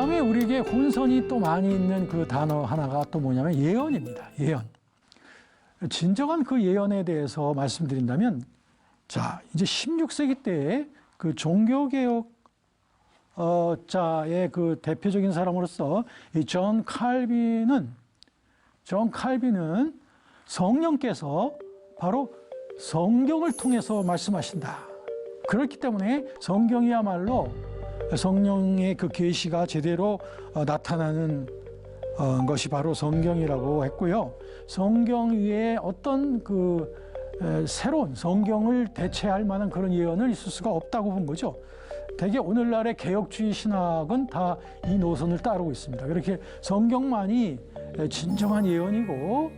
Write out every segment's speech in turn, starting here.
다음에 우리에게 혼선이 또 많이 있는 그 단어 하나가 또 뭐냐면 예언입니다. 예언. 진정한 그 예언에 대해서 말씀드린다면, 자, 이제 16세기 때에 그 종교개혁 자의 그 대표적인 사람으로서 이 존 칼빈은 성령께서 바로 성경을 통해서 말씀하신다. 그렇기 때문에 성경이야말로 성령의 그 계시가 제대로 나타나는 것이 바로 성경이라고 했고요. 성경 위에 어떤 그 새로운 성경을 대체할 만한 그런 예언을 있을 수가 없다고 본 거죠. 대개 오늘날의 개혁주의 신학은 다 이 노선을 따르고 있습니다. 그렇게 성경만이 진정한 예언이고,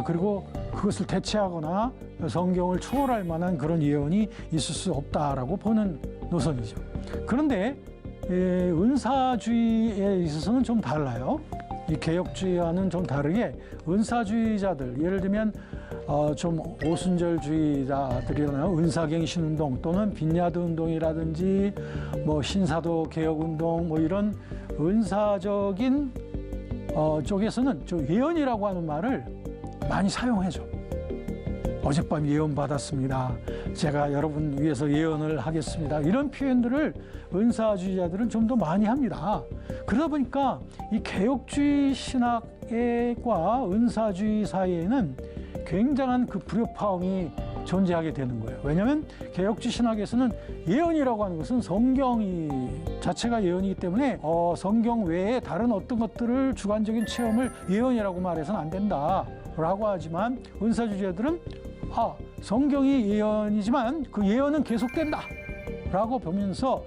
그리고 그것을 대체하거나 성경을 초월할 만한 그런 예언이 있을 수 없다라고 보는 노선이죠. 그런데 은사주의에 있어서는 좀 달라요. 이 개혁주의와는 좀 다르게 은사주의자들, 예를 들면 좀 오순절주의자들이나 은사갱신운동 또는 빈야드 운동이라든지 뭐 신사도 개혁운동 뭐 이런 은사적인 쪽에서는 저 예언이라고 하는 말을 많이 사용해줘. 어젯밤 예언 받았습니다. 제가 여러분 위해서 예언을 하겠습니다. 이런 표현들을 은사주의자들은 좀 더 많이 합니다. 그러다 보니까 이 개혁주의 신학과 은사주의 사이에는 굉장한 그 불협화음이 존재하게 되는 거예요. 왜냐하면 개혁주의 신학에서는 예언이라고 하는 것은 성경이 자체가 예언이기 때문에 성경 외에 다른 어떤 것들을 주관적인 체험을 예언이라고 말해서는 안 된다라고 하지만 은사주의자들은 성경이 예언이지만 그 예언은 계속된다라고 보면서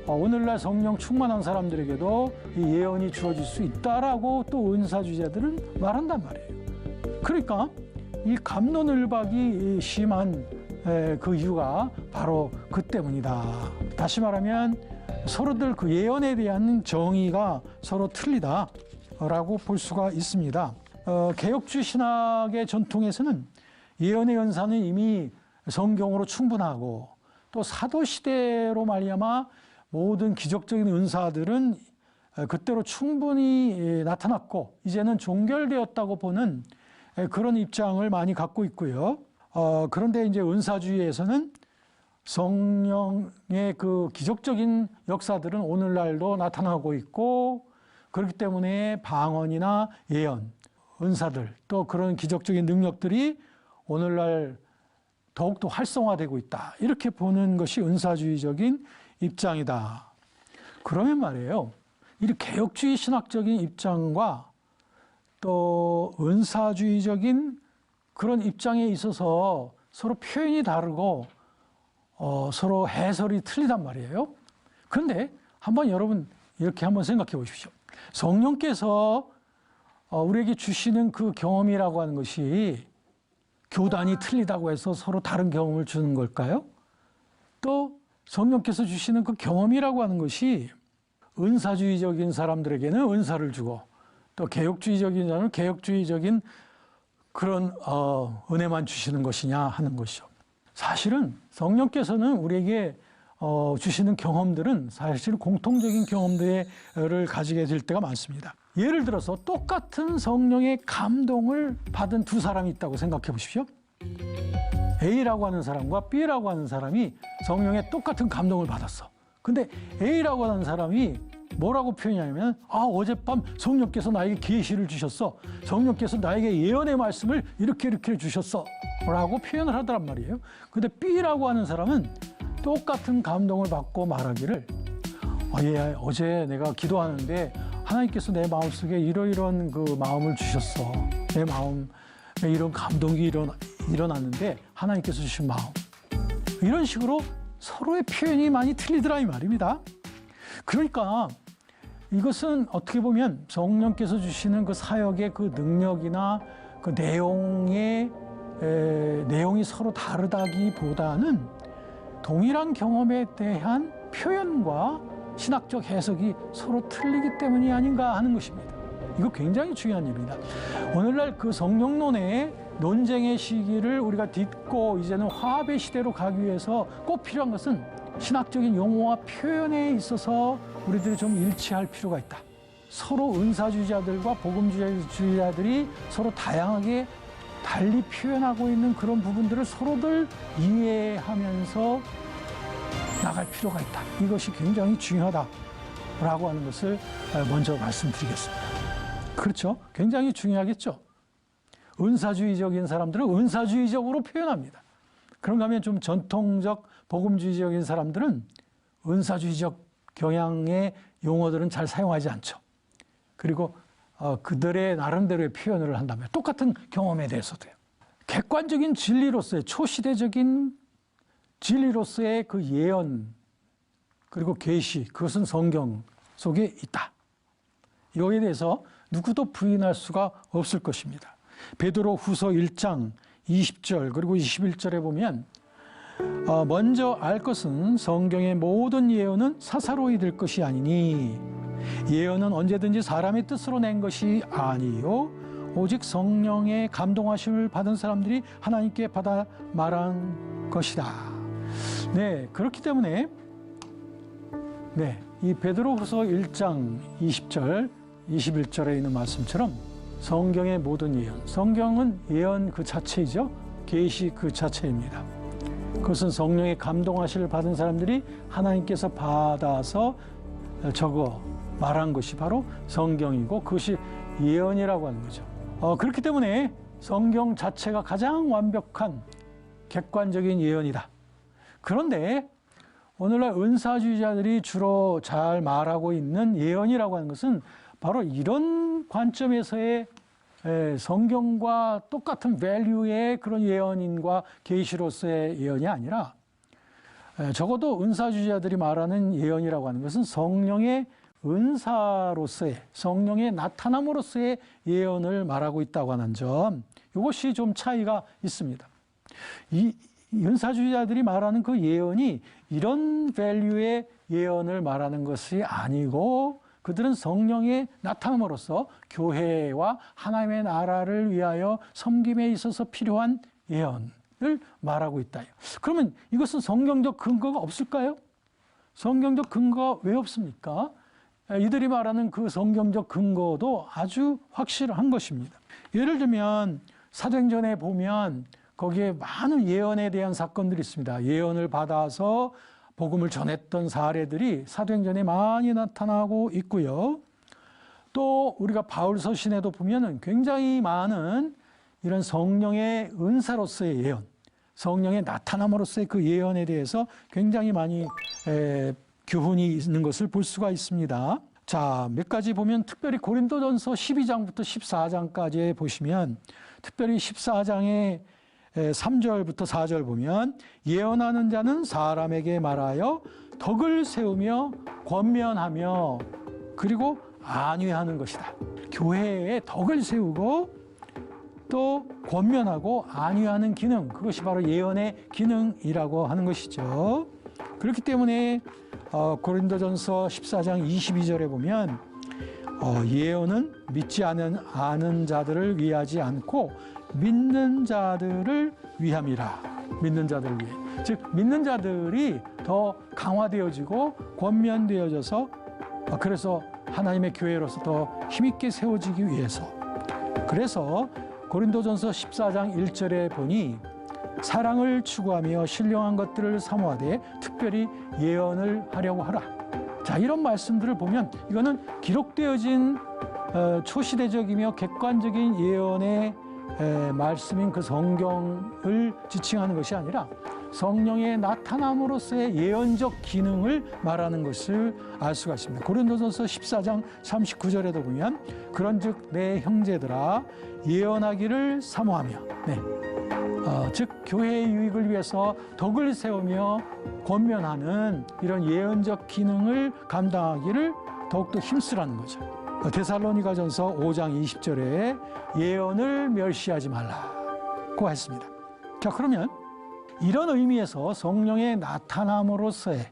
오늘날 성령 충만한 사람들에게도 이 예언이 주어질 수 있다라고 또 은사주의자들은 말한단 말이에요. 그러니까 이 갑론을박이 심한 그 이유가 바로 그 때문이다. 다시 말하면 서로들 그 예언에 대한 정의가 서로 틀리다라고 볼 수가 있습니다. 개혁주의 신학의 전통에서는 예언의 연사는 이미 성경으로 충분하고 또 사도시대로 말미암아 모든 기적적인 은사들은 그때로 충분히 나타났고 이제는 종결되었다고 보는 그런 입장을 많이 갖고 있고요. 그런데 이제 은사주의에서는 성령의 그 기적적인 역사들은 오늘날도 나타나고 있고 그렇기 때문에 방언이나 예언, 은사들 또 그런 기적적인 능력들이 오늘날 더욱더 활성화되고 있다. 이렇게 보는 것이 은사주의적인 입장이다. 그러면 말이에요. 이 개혁주의 신학적인 입장과 또 은사주의적인 그런 입장에 있어서 서로 표현이 다르고 서로 해설이 틀리단 말이에요. 그런데 한번 여러분 이렇게 한번 생각해 보십시오. 성령께서 우리에게 주시는 그 경험이라고 하는 것이 교단이 틀리다고 해서 서로 다른 경험을 주는 걸까요? 또 성령께서 주시는 그 경험이라고 하는 것이 은사주의적인 사람들에게는 은사를 주고 또 개혁주의적인 자는 개혁주의적인 그런 은혜만 주시는 것이냐 하는 것이죠. 사실은 성령께서는 우리에게 주시는 경험들은 사실 공통적인 경험들을 가지게 될 때가 많습니다. 예를 들어서 똑같은 성령의 감동을 받은 두 사람이 있다고 생각해 보십시오. A라고 하는 사람과 B라고 하는 사람이 성령의 똑같은 감동을 받았어. 근데 A라고 하는 사람이 뭐라고 표현하냐면 어젯밤 성령께서 나에게 계시를 주셨어. 성령께서 나에게 예언의 말씀을 이렇게 주셨어 라고 표현을 하더란 말이에요. 근데 B라고 하는 사람은 똑같은 감동을 받고 말하기를 어제 내가 기도하는데 하나님께서 내 마음속에 이러이러한 그 마음을 주셨어. 내 마음에 이런 감동이 일어났는데 하나님께서 주신 마음. 이런 식으로 서로의 표현이 많이 틀리더라 이 말입니다. 그러니까 이것은 어떻게 보면 성령께서 주시는 그 사역의 그 능력이나 그 내용이 서로 다르다기보다는 동일한 경험에 대한 표현과 신학적 해석이 서로 틀리기 때문이 아닌가 하는 것입니다. 이거 굉장히 중요한 일입니다. 오늘날 그 성령론의 논쟁의 시기를 우리가 딛고 이제는 화합의 시대로 가기 위해서 꼭 필요한 것은 신학적인 용어와 표현에 있어서 우리들이 좀 일치할 필요가 있다. 서로 은사주의자들과 복음주의자들이 서로 다양하게 달리 표현하고 있는 그런 부분들을 서로들 이해하면서 나갈 필요가 있다. 이것이 굉장히 중요하다라고 하는 것을 먼저 말씀드리겠습니다. 그렇죠? 굉장히 중요하겠죠? 은사주의적인 사람들은 은사주의적으로 표현합니다. 그런가 하면 좀 전통적 복음주의적인 사람들은 은사주의적 경향의 용어들은 잘 사용하지 않죠. 그리고 그들의 나름대로의 표현을 한다면 똑같은 경험에 대해서도요. 객관적인 진리로서의 초시대적인 진리로서의 그 예언 그리고 계시 그것은 성경 속에 있다. 이거에 대해서 누구도 부인할 수가 없을 것입니다. 베드로 후서 1장 20절 그리고 21절에 보면 먼저 알 것은 성경의 모든 예언은 사사로이 될 것이 아니니 예언은 언제든지 사람의 뜻으로 낸 것이 아니요 오직 성령의 감동하심을 받은 사람들이 하나님께 받아 말한 것이다. 네, 그렇기 때문에 이 베드로후서 1장 20절 21절에 있는 말씀처럼 성경의 모든 예언, 성경은 예언 그 자체이죠. 계시 그 자체입니다. 그것은 성령의 감동하심을 받은 사람들이 하나님께서 받아서 적어 말한 것이 바로 성경이고 그것이 예언이라고 하는 거죠. 그렇기 때문에 성경 자체가 가장 완벽한 객관적인 예언이다. 그런데 오늘날 은사주의자들이 주로 잘 말하고 있는 예언이라고 하는 것은 바로 이런 관점에서의 성경과 똑같은 밸류의 그런 예언인과 계시로서의 예언이 아니라 적어도 은사주의자들이 말하는 예언이라고 하는 것은 성령의 은사로서의 성령의 나타남으로서의 예언을 말하고 있다고 하는 점, 이것이 좀 차이가 있습니다. 이 은사주의자들이 말하는 그 예언이 이런 밸류의 예언을 말하는 것이 아니고 그들은 성령의 나타남으로써 교회와 하나님의 나라를 위하여 섬김에 있어서 필요한 예언을 말하고 있다. 그러면 이것은 성경적 근거가 없을까요? 성경적 근거가 왜 없습니까? 이들이 말하는 그 성경적 근거도 아주 확실한 것입니다. 예를 들면 사도행전에 보면 거기에 많은 예언에 대한 사건들이 있습니다. 예언을 받아서 복음을 전했던 사례들이 사도행전에 많이 나타나고 있고요. 또 우리가 바울 서신에도 보면은 굉장히 많은 이런 성령의 은사로서의 예언, 성령의 나타남으로서의 그 예언에 대해서 굉장히 많이 교훈이 있는 것을 볼 수가 있습니다. 자, 몇 가지 보면 특별히 고린도전서 12장부터 14장까지 보시면 특별히 14장의 3절부터 4절 보면 예언하는 자는 사람에게 말하여 덕을 세우며 권면하며 그리고 안위하는 것이다. 교회에 덕을 세우고 또 권면하고 안위하는 기능, 그것이 바로 예언의 기능이라고 하는 것이죠. 그렇기 때문에 고린도전서 14장 22절에 보면 예언은 믿지 아는 자들을 위하지 않고 믿는 자들을 위함이라. 믿는 자들을 위해. 즉 믿는 자들이 더 강화되어지고 권면되어져서 그래서 하나님의 교회로서 더 힘있게 세워지기 위해서. 그래서 고린도전서 14장 1절에 보니 사랑을 추구하며 신령한 것들을 사모하되 특별히 예언을 하려고 하라. 자, 이런 말씀들을 보면 이거는 기록되어진 초시대적이며 객관적인 예언의 말씀인 그 성경을 지칭하는 것이 아니라 성령의 나타남으로서의 예언적 기능을 말하는 것을 알 수가 있습니다. 고린도전서 14장 39절에도 보면 그런즉 내 형제들아 예언하기를 사모하며 즉 교회의 유익을 위해서 덕을 세우며 권면하는 이런 예언적 기능을 감당하기를 더욱더 힘쓰라는 거죠. 데살로니가전서 5장 20절에 예언을 멸시하지 말라고 했습니다. 자, 그러면 이런 의미에서 성령의 나타남으로서의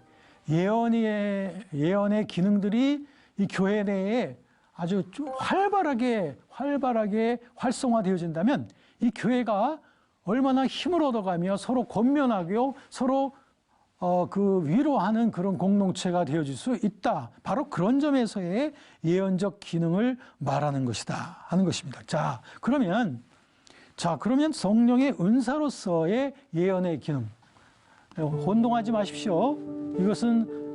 예언의 기능들이 이 교회 내에 아주 활발하게 활성화되어진다면 이 교회가 얼마나 힘을 얻어가며 서로 권면하고 서로 그 위로하는 그런 공동체가 되어질 수 있다. 바로 그런 점에서의 예언적 기능을 말하는 것이다 하는 것입니다. 그러면 성령의 은사로서의 예언의 기능, 혼동하지 마십시오. 이것은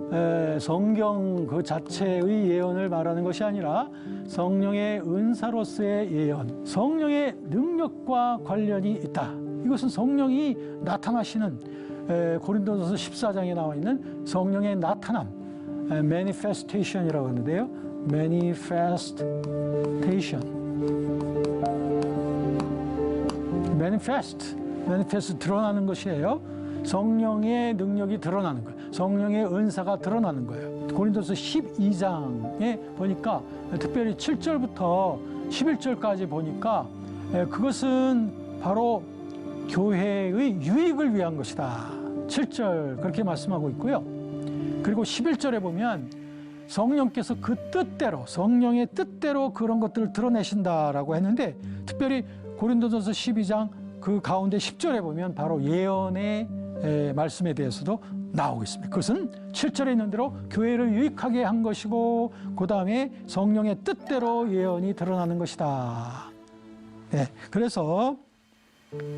성경 그 자체의 예언을 말하는 것이 아니라 성령의 은사로서의 예언, 성령의 능력과 관련이 있다. 이것은 성령이 나타나시는 고린도전서 14장에 나와 있는 성령의 나타남, manifestation이라고 하는데요. manifest 드러나는 것이에요. 성령의 능력이 드러나는 거예요. 성령의 은사가 드러나는 거예요. 고린도서 12장에 보니까 특별히 7절부터 11절까지 보니까 그것은 바로 교회의 유익을 위한 것이다. 7절 그렇게 말씀하고 있고요. 그리고 11절에 보면 성령께서 그 뜻대로, 성령의 뜻대로 그런 것들을 드러내신다라고 했는데, 특별히 고린도전서 12장 그 가운데 10절에 보면 바로 예언의 말씀에 대해서도 나오고 있습니다. 그것은 7절에 있는 대로 교회를 유익하게 한 것이고, 그 다음에 성령의 뜻대로 예언이 드러나는 것이다. 그래서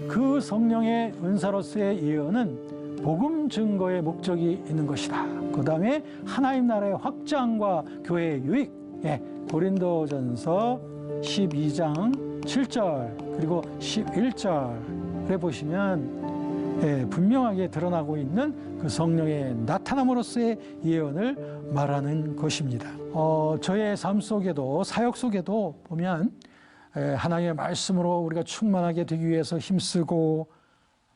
그 성령의 은사로서의 예언은 복음 증거의 목적이 있는 것이다. 그 다음에 하나님 나라의 확장과 교회의 유익, 고린도전서 12장 7절 그리고 11절에 보시면 분명하게 드러나고 있는 그 성령의 나타남으로서의 예언을 말하는 것입니다. 저의 삶 속에도, 사역 속에도 보면 하나님의 말씀으로 우리가 충만하게 되기 위해서 힘쓰고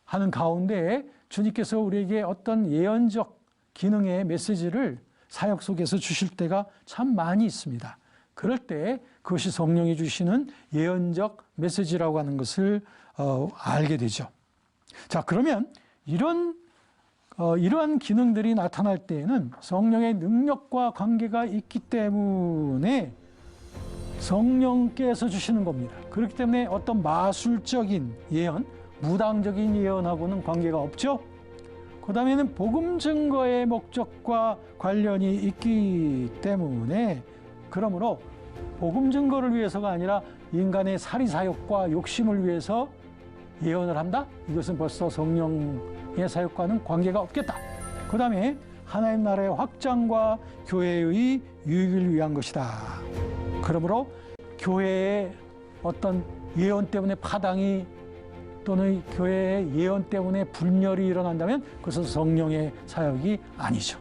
하는 가운데 주님께서 우리에게 어떤 예언적 기능의 메시지를 사역 속에서 주실 때가 참 많이 있습니다. 그럴 때 그것이 성령이 주시는 예언적 메시지라고 하는 것을 알게 되죠. 그러면 이러한 기능들이 나타날 때에는 성령의 능력과 관계가 있기 때문에 성령께서 주시는 겁니다. 그렇기 때문에 어떤 마술적인 예언, 무당적인 예언하고는 관계가 없죠. 그 다음에는 복음 증거의 목적과 관련이 있기 때문에, 그러므로 복음 증거를 위해서가 아니라 인간의 사리사욕과 욕심을 위해서 예언을 한다? 이것은 벌써 성령의 사역과는 관계가 없겠다. 그 다음에 하나님 나라의 확장과 교회의 유익을 위한 것이다. 그러므로 교회의 어떤 예언 때문에 파당이, 또는 교회의 예언 때문에 분열이 일어난다면 그것은 성령의 사역이 아니죠.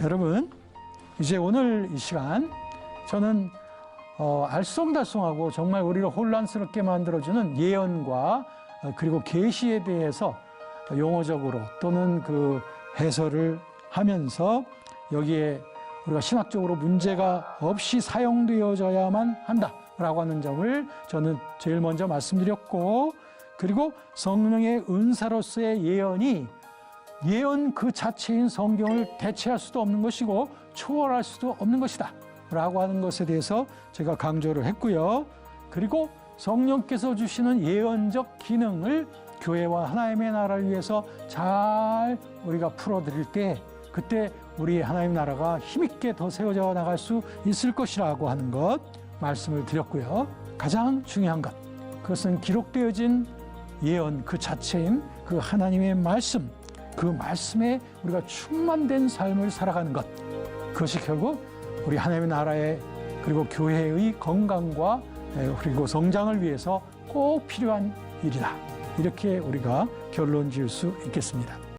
여러분, 이제 오늘 이 시간 저는 알쏭달쏭하고 정말 우리를 혼란스럽게 만들어주는 예언과 그리고 계시에 대해서 용어적으로 또는 그 해설을 하면서 여기에 우리가 신학적으로 문제가 없이 사용되어져야만 한다라고 하는 점을 저는 제일 먼저 말씀드렸고, 그리고 성령의 은사로서의 예언이 예언 그 자체인 성경을 대체할 수도 없는 것이고 초월할 수도 없는 것이다 라고 하는 것에 대해서 제가 강조를 했고요. 그리고 성령께서 주시는 예언적 기능을 교회와 하나님의 나라를 위해서 잘 우리가 풀어드릴 때, 그때 우리 하나님 나라가 힘있게 더 세워져 나갈 수 있을 것이라고 하는 것 말씀을 드렸고요. 가장 중요한 것, 그것은 기록되어진 예언 그 자체인 그 하나님의 말씀, 그 말씀에 우리가 충만된 삶을 살아가는 것, 그것이 결국 우리 하나님의 나라의 그리고 교회의 건강과 그리고 성장을 위해서 꼭 필요한 일이다. 이렇게 우리가 결론 지을 수 있겠습니다.